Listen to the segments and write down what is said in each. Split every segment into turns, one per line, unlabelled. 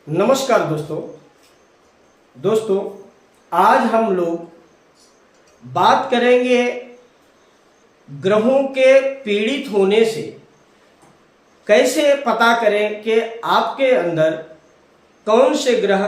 नमस्कार दोस्तों आज हम लोग बात करेंगे ग्रहों के पीड़ित होने से कैसे पता करें कि आपके अंदर कौन से ग्रह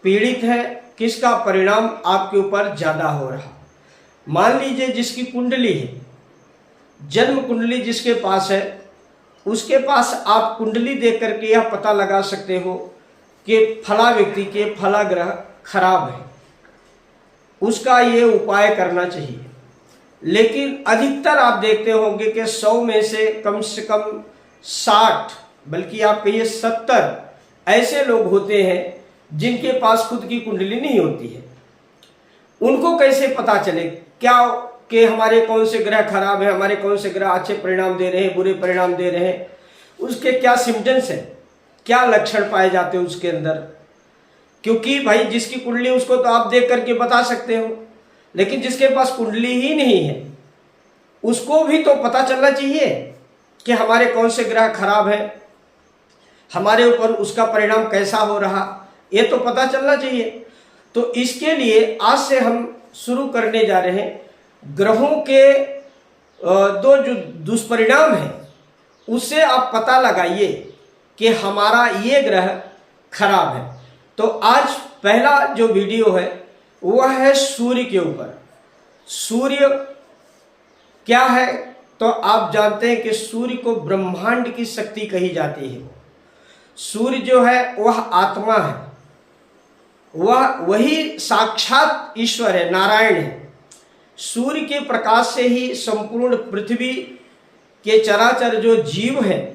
पीड़ित है, किसका परिणाम आपके ऊपर ज़्यादा हो रहा। मान लीजिए जिसकी कुंडली है, जन्म कुंडली जिसके पास है, उसके पास आप कुंडली देख करके यह पता लगा सकते हो कि फला व्यक्ति के फला ग्रह खराब है, उसका ये उपाय करना चाहिए। लेकिन अधिकतर आप देखते होंगे कि 100 में से कम 60 बल्कि आप कहिए 70 ऐसे लोग होते हैं जिनके पास खुद की कुंडली नहीं होती है। उनको कैसे पता चले क्या कि हमारे कौन से ग्रह खराब है, हमारे कौन से ग्रह अच्छे परिणाम दे रहे हैं, बुरे परिणाम दे रहे हैं, उसके क्या सिम्टम्स हैं, क्या लक्षण पाए जाते हैं उसके अंदर। क्योंकि भाई जिसकी कुंडली उसको तो आप देख करके बता सकते हो, लेकिन जिसके पास कुंडली ही नहीं है उसको भी तो पता चलना चाहिए कि हमारे कौन से ग्रह खराब है, हमारे ऊपर उसका परिणाम कैसा हो रहा, ये तो पता चलना चाहिए। तो इसके लिए आज से हम शुरू करने जा रहे हैं ग्रहों के दो जो दुष्परिणाम हैं उससे आप पता लगाइए कि हमारा ये ग्रह खराब है। तो आज पहला जो वीडियो है वह है सूर्य के ऊपर। सूर्य क्या है तो आप जानते हैं कि सूर्य को ब्रह्मांड की शक्ति कही जाती है। सूर्य जो है वह आत्मा है, वह वही साक्षात ईश्वर है, नारायण है। सूर्य के प्रकाश से ही संपूर्ण पृथ्वी के चराचर जो जीव हैं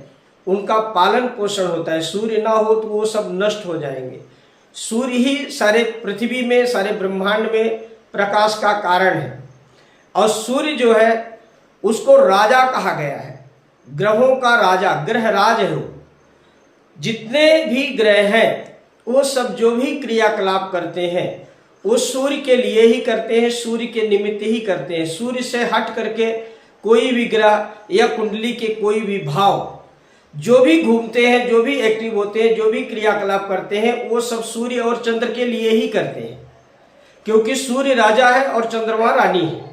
उनका पालन पोषण होता है। सूर्य ना हो तो वो सब नष्ट हो जाएंगे। सूर्य ही सारे पृथ्वी में, सारे ब्रह्मांड में प्रकाश का कारण है। और सूर्य जो है उसको राजा कहा गया है, ग्रहों का राजा, ग्रह राज है वो। जितने भी ग्रह हैं वो सब जो भी क्रियाकलाप करते हैं वो सूर्य के लिए ही करते हैं, सूर्य के निमित्त ही करते हैं। सूर्य से हट करके कोई भी ग्रह या कुंडली के कोई भी भाव जो भी घूमते हैं, जो भी एक्टिव होते हैं, जो भी क्रियाकलाप करते हैं वो सब सूर्य और चंद्र के लिए ही करते हैं, क्योंकि सूर्य राजा है और चंद्रमा रानी है।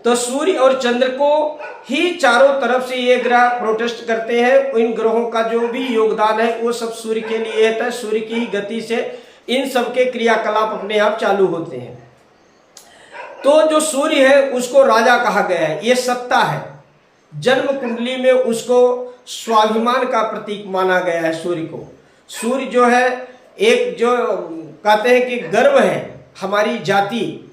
तो सूर्य और चंद्र को ही चारों तरफ से ये ग्रह प्रोटेस्ट करते हैं। इन ग्रहों का जो भी योगदान है वो सब सूर्य के लिए होता है। सूर्य की ही गति से इन सब के क्रियाकलाप अपने आप चालू होते हैं। तो जो सूर्य है उसको राजा कहा गया है, ये सत्ता है। जन्म कुंडली में उसको स्वाभिमान का प्रतीक माना गया है सूर्य को। सूर्य जो है एक जो कहते हैं कि गर्व है, हमारी जाति,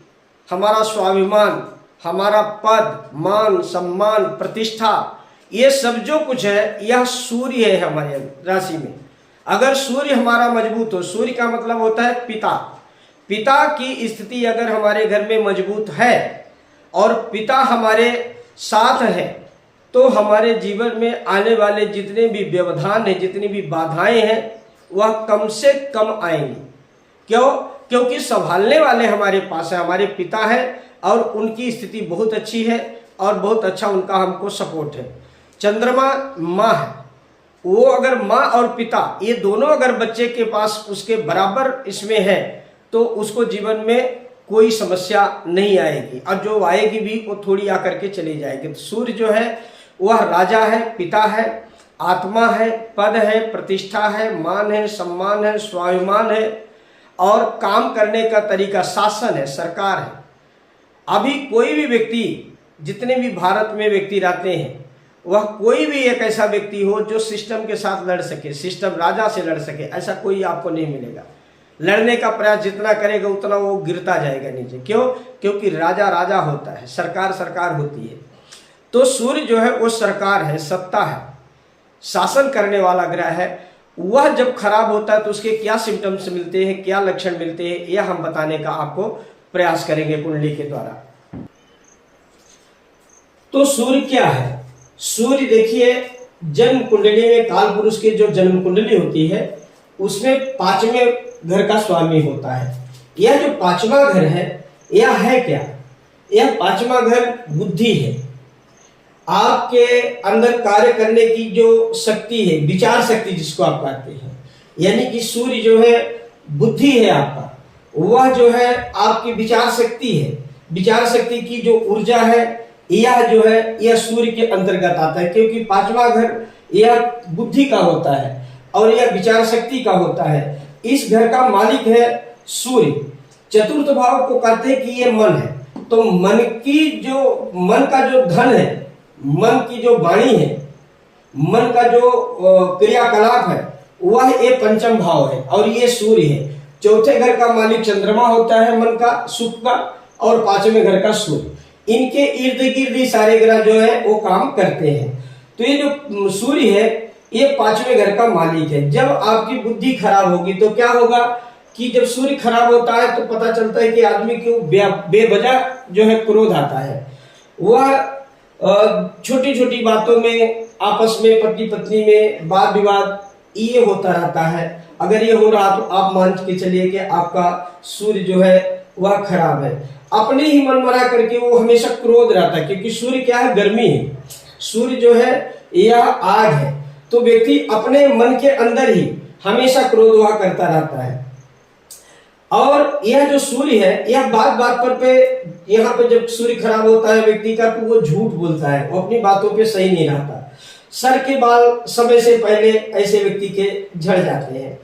हमारा स्वाभिमान, हमारा पद, मान, सम्मान, प्रतिष्ठा, ये सब जो कुछ है यह सूर्य है हमारे राशि में। अगर सूर्य हमारा मजबूत हो, सूर्य का मतलब होता है पिता, पिता की स्थिति अगर हमारे घर में मजबूत है और पिता हमारे साथ है तो हमारे जीवन में आने वाले जितने भी व्यवधान हैं, जितनी भी बाधाएं हैं वह कम से कम आएंगी। क्यों? क्योंकि संभालने वाले हमारे पास है, हमारे पिता है और उनकी स्थिति बहुत अच्छी है और बहुत अच्छा उनका हमको सपोर्ट है। चंद्रमा माँ है, वो अगर माँ और पिता ये दोनों अगर बच्चे के पास उसके बराबर इसमें है तो उसको जीवन में कोई समस्या नहीं आएगी, और जो आएगी भी वो थोड़ी आकर के चली जाएगी। तो सूर्य जो है वह राजा है, पिता है, आत्मा है, पद है, प्रतिष्ठा है, मान है, सम्मान है, स्वाभिमान है और काम करने का तरीका शासन है, सरकार है। अभी कोई भी व्यक्ति, जितने भी भारत में व्यक्ति रहते हैं, वह कोई भी एक ऐसा व्यक्ति हो जो सिस्टम के साथ लड़ सके, सिस्टम राजा से लड़ सके, ऐसा कोई आपको नहीं मिलेगा। लड़ने का प्रयास जितना करेगा उतना वो गिरता जाएगा नीचे। क्यों? क्योंकि राजा राजा होता है, सरकार सरकार होती है। तो सूर्य जो है वो सरकार है, सत्ता है, शासन करने वाला ग्रह है। वह जब खराब होता है तो उसके क्या सिम्टम्स मिलते हैं, क्या लक्षण मिलते हैं, यह हम बताने का आपको प्रयास करेंगे कुंडली के द्वारा। तो सूर्य क्या है? सूर्य देखिए जन्म कुंडली में काल पुरुष की जो जन्म कुंडली होती है उसमें 5वें घर का स्वामी होता है। यह जो 5वां घर है यह है क्या? यह 5वां घर बुद्धि है। आपके अंदर कार्य करने की जो शक्ति है, विचार शक्ति जिसको आप कहते हैं, यानी कि सूर्य जो है बुद्धि है आपका, वह जो है आपकी विचार शक्ति है। विचार शक्ति की जो ऊर्जा है यह जो है यह सूर्य के अंतर्गत आता है, क्योंकि पांचवा घर यह बुद्धि का होता है और यह विचार शक्ति का होता है। इस घर का मालिक है सूर्य। चतुर्थ भाव को कहते हैं कि ये मन है। तो मन का जो धन है, मन की जो वाणी है, मन का जो क्रियाकलाप है, वह ये पंचम भाव है और ये सूर्य है। चौथे घर का मालिक चंद्रमा होता है मन का, सुख का, और पांचवें घर का सूर्य। इनके इर्द गिर्द ही सारे ग्रह जो है वो काम करते हैं। तो ये जो सूर्य है ये पांचवें घर का मालिक है। जब आपकी बुद्धि खराब होगी तो क्या होगा कि जब सूर्य खराब होता है तो पता चलता है कि आदमी को बेवजह जो है क्रोध आता है। वह छोटी छोटी बातों में आपस में पति पत्नी में वाद विवाद ये होता रहता है। अगर ये हो रहा तो आप मान के चलिए कि आपका सूर्य जो है वह खराब है। अपने ही मन मरा करके वो हमेशा क्रोध रहता है, क्योंकि सूर्य क्या है, गर्मी है। सूर्य जो है यह आग है। तो व्यक्ति अपने मन के अंदर ही हमेशा क्रोध हुआ करता रहता है। और यह जो सूर्य है यह बात बात पर यहाँ पे जब सूर्य खराब होता है व्यक्ति का तो वो झूठ बोलता है, वो अपनी बातों पे सही नहीं रहता। सर के बाल समय से पहले ऐसे व्यक्ति के झड़ जाते हैं।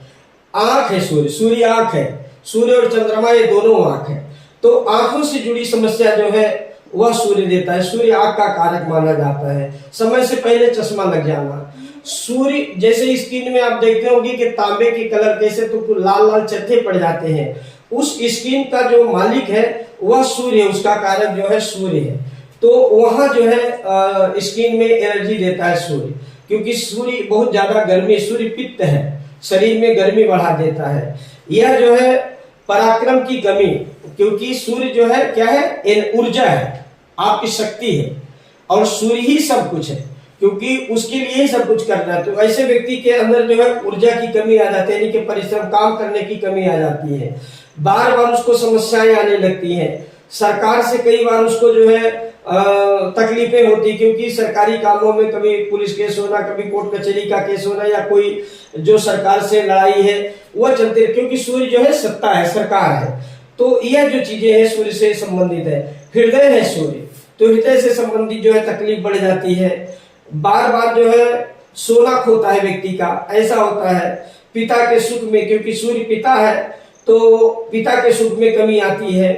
आंख है सूर्य आंख है। सूर्य और चंद्रमा ये दोनों आंख है। तो आंखों से जुड़ी समस्या जो है वह सूर्य देता है। सूर्य आंख का कारक माना जाता है। समय से पहले चश्मा लग जाना। सूर्य जैसे स्किन में आप देखते होंगे कि तांबे की कलर कैसे तो लाल लाल चट्टे पड़ जाते हैं, उस स्किन का जो मालिक है वह सूर्य है, उसका कारक जो है सूर्य है। तो वहां जो है स्किन में एनर्जी देता है सूर्य, क्योंकि सूर्य बहुत ज्यादा गर्मी, सूर्य पित्त है, शरीर में गर्मी बढ़ा देता है। यह जो है पराक्रम की कमी, क्योंकि सूर्य जो है क्या है, ऊर्जा है, आपकी शक्ति है और सूर्य ही सब कुछ है, क्योंकि उसके लिए ही सब कुछ करना है। तो ऐसे व्यक्ति के अंदर जो है ऊर्जा की कमी आ जाती है, यानी कि परिश्रम काम करने की कमी आ जाती है। बार बार उसको समस्याएं आने लगती हैं। सरकार से कई बार उसको जो है तकलीफें होती, क्योंकि सरकारी कामों में कभी पुलिस केस होना, कभी कोर्ट कचहरी का केस होना, या कोई जो सरकार से लड़ाई है वह चलती है, क्योंकि सूर्य जो है सत्ता है, सरकार है। तो यह जो चीजें हैं सूर्य से संबंधित है। हृदय है सूर्य, तो हृदय से संबंधित जो है तकलीफ बढ़ जाती है। बार बार जो है सोना खोता है व्यक्ति का, ऐसा होता है। पिता के सुख में, क्योंकि सूर्य पिता है तो पिता के सुख में कमी आती है।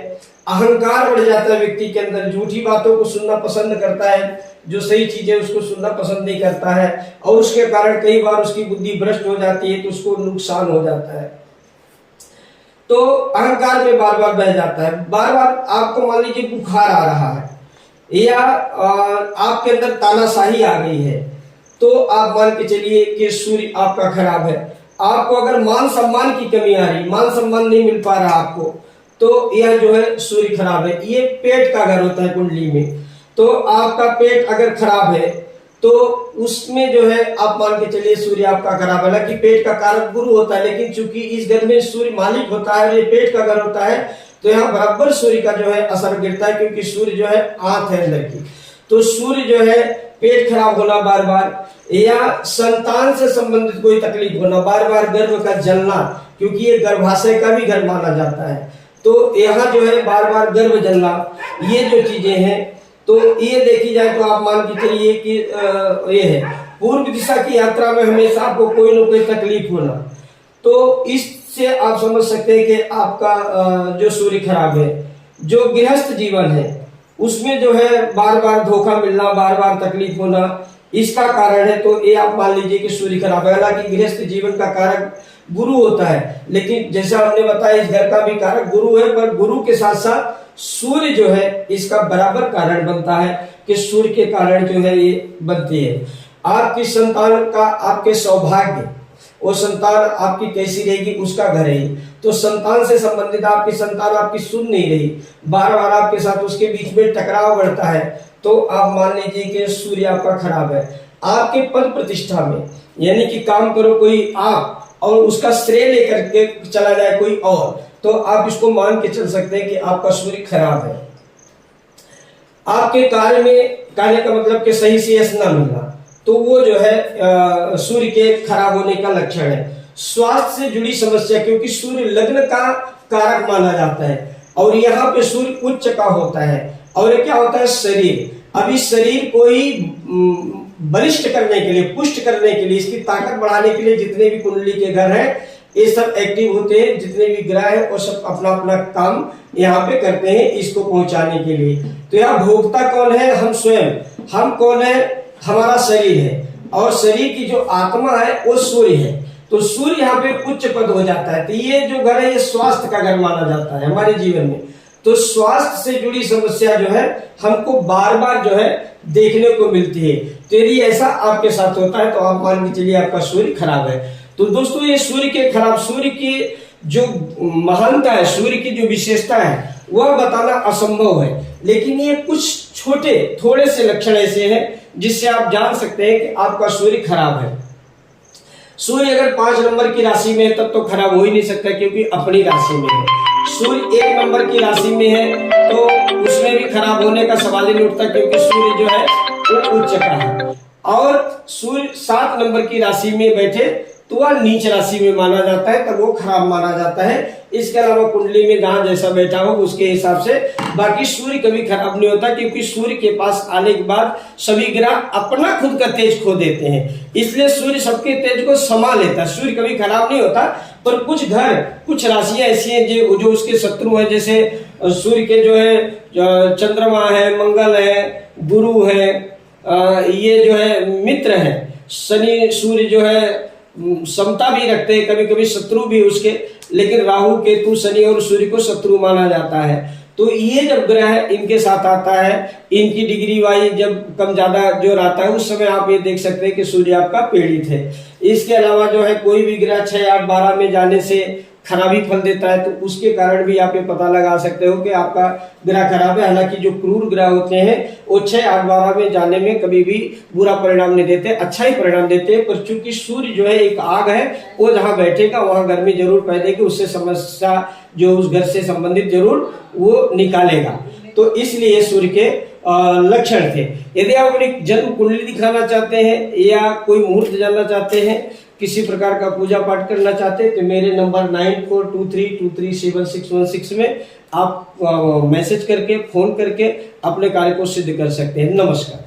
अहंकार बढ़ जाता है व्यक्ति के अंदर, झूठी बातों को सुनना पसंद करता है, जो सही चीजें उसको सुनना पसंद नहीं करता है, और उसके कारण कई बार उसकी बुद्धि भ्रष्ट हो जाती है, तो उसको नुकसान हो जाता है। तो अहंकार में बार बार बह जाता है। बार बार आपको मान लीजिए बुखार आ रहा है या आपके अंदर तानाशाही आ गई है, तो आप मान के चलिए कि सूर्य आपका खराब है। आपको अगर मान सम्मान की कमी आ रही, मान सम्मान नहीं मिल पा रहा आपको, तो यह जो है सूर्य खराब है। ये पेट का घर होता है कुंडली में। तो आपका पेट अगर खराब है तो उसमें जो है आप मान के चलिए सूर्य आपका खराब है। हालांकि पेट का कारक गुरु होता है, लेकिन चूंकि इस घर में सूर्य मालिक होता है और ये पेट का घर होता है, तो यहाँ बराबर सूर्य का जो है असर गिरता है, क्योंकि सूर्य जो है आंख है अंदर की। तो सूर्य जो है पेट खराब होना बार बार, या संतान से संबंधित कोई तकलीफ होना, बार बार गर्भ का जलना, क्योंकि ये गर्भाशय का भी घर माना जाता है। तो यहाँ जो है बार बार गर्भ जलना, ये जो चीजें हैं, तो ये देखी जाए तो आप मान के चलिए कि ये है पूर्व दिशा की यात्रा में हमेशा आपको कोई ना कोई तकलीफ होना। तो इससे आप समझ सकते हैं कि आपका जो सूर्य खराब है। जो गृहस्थ जीवन है उसमें जो है बार बार धोखा मिलना, बार बार तकलीफ होना, इसका कारण है। तो ये आप मान लीजिए कि सूर्य खराब है। हालांकि गृहस्थ जीवन का कारक गुरु होता है, लेकिन जैसा हमने बताया इस घर का भी कारक गुरु है, पर गुरु के साथ साथ सूर्य जो है इसका बराबर कारण बनता है, कि सूर्य के कारण जो है ये बनती है। आपकी संतान का, आपके सौभाग्य, वो संतान आपकी कैसी रहेगी उसका घर है। तो संतान से संबंधित आपकी संतान आपकी सुन नहीं रही, बार बार आपके साथ उसके बीच में टकराव बढ़ता है, तो आप मान लीजिए कि सूर्य आपका खराब है। आपके पद प्रतिष्ठा में, यानी कि काम करो कोई आप और उसका श्रेय लेकर के चला जाए कोई और, तो आप इसको मान के चल सकते हैं कि आपका सूर्य खराब है। आपके कार्य में, कार्य का मतलब कि सही से यश न मिलना, तो वो जो है सूर्य के खराब होने का लक्षण है। स्वास्थ्य से जुड़ी समस्या, क्योंकि सूर्य लग्न का कारक माना जाता है और यहाँ पे सूर्य उच्च का होता है। और ये क्या होता है, शरीर। अभी शरीर को ही बलिष्ठ करने के लिए, पुष्ट करने के लिए, इसकी ताकत बढ़ाने के लिए जितने भी कुंडली के घर हैं ये सब एक्टिव होते हैं, जितने भी ग्रह हैं वो सब अपना अपना काम यहाँ पे करते हैं इसको पहुंचाने के लिए। तो यहाँ भोक्ता कौन है, हम स्वयं। हम कौन है, हमारा शरीर है और शरीर की जो आत्मा है वो सूर्य है। तो सूर्य यहाँ पे उच्च पद हो जाता है। तो ये जो घर है ये स्वास्थ्य का घर माना जाता है हमारे जीवन में। तो स्वास्थ्य से जुड़ी समस्या जो है हमको बार बार जो है देखने को मिलती है। तो यदि ऐसा आपके साथ होता है तो आप मान के चलिए आपका सूर्य खराब है। तो दोस्तों ये सूर्य के खराब, सूर्य की जो महानता है, सूर्य की जो विशेषता है वह बताना असंभव है, लेकिन ये कुछ छोटे थोड़े से लक्षण ऐसे हैं जिससे आप जान सकते हैं कि आपका सूर्य खराब है। सूर्य अगर 5 नंबर की राशि में है तब तो खराब हो ही नहीं सकता, क्योंकि अपनी राशि में है। सूर्य 1 नंबर की राशि में है तो उसमें भी खराब होने का सवाल ही नहीं उठता, क्योंकि सूर्य जो है वो उच्च का है। और सूर्य 7 नंबर की राशि में बैठे तो वह नीच राशि में माना जाता है, तब वो खराब माना जाता है। इसके अलावा कुंडली में जहां जैसा बैठा हो उसके हिसाब से, बाकी सूर्य कभी खराब नहीं होता, क्योंकि सूर्य के पास आने के बाद सभी ग्रह अपना खुद का तेज खो देते हैं, इसलिए सूर्य सबके तेज को समा लेता है। सूर्य कभी खराब नहीं होता। पर कुछ घर, कुछ राशियां ऐसी हैं जो उसके शत्रु है, जैसे सूर्य के जो है चंद्रमा है, मंगल है, गुरु है, ये जो है मित्र है। शनि सूर्य जो है समता भी रखते हैं, कभी कभी शत्रु भी उसके, लेकिन राहु केतु शनि और सूर्य को शत्रु माना जाता है। तो ये जब ग्रह इनके साथ आता है, इनकी डिग्री वाइज जब कम ज्यादा जो रहता है उस समय आप ये देख सकते हैं कि सूर्य आपका पीड़ित है। इसके अलावा जो है कोई भी ग्रह 6, 8, 12 में जाने से खराबी फल देता है, तो उसके कारण भी आप ये पता लगा सकते हो कि आपका ग्रह खराब है। हालांकि जो क्रूर ग्रह होते हैं वो 6, 8, 12 में जाने में कभी भी बुरा परिणाम नहीं देते, अच्छा ही परिणाम देते हैं। पर चूंकि सूर्य जो है एक आग है, वो जहाँ बैठेगा वहां गर्मी जरूर पैदेगी, उससे समस्या जो उस घर से संबंधित जरूर वो निकालेगा। तो इसलिए सूर्य के लक्षण थे। यदि आप अपनी जन्म कुंडली दिखाना चाहते हैं या कोई मुहूर्त जानना चाहते हैं, किसी प्रकार का पूजा पाठ करना चाहते हैं, तो मेरे नंबर 9423237616 में आप मैसेज करके, फोन करके अपने कार्य को सिद्ध कर सकते हैं। नमस्कार।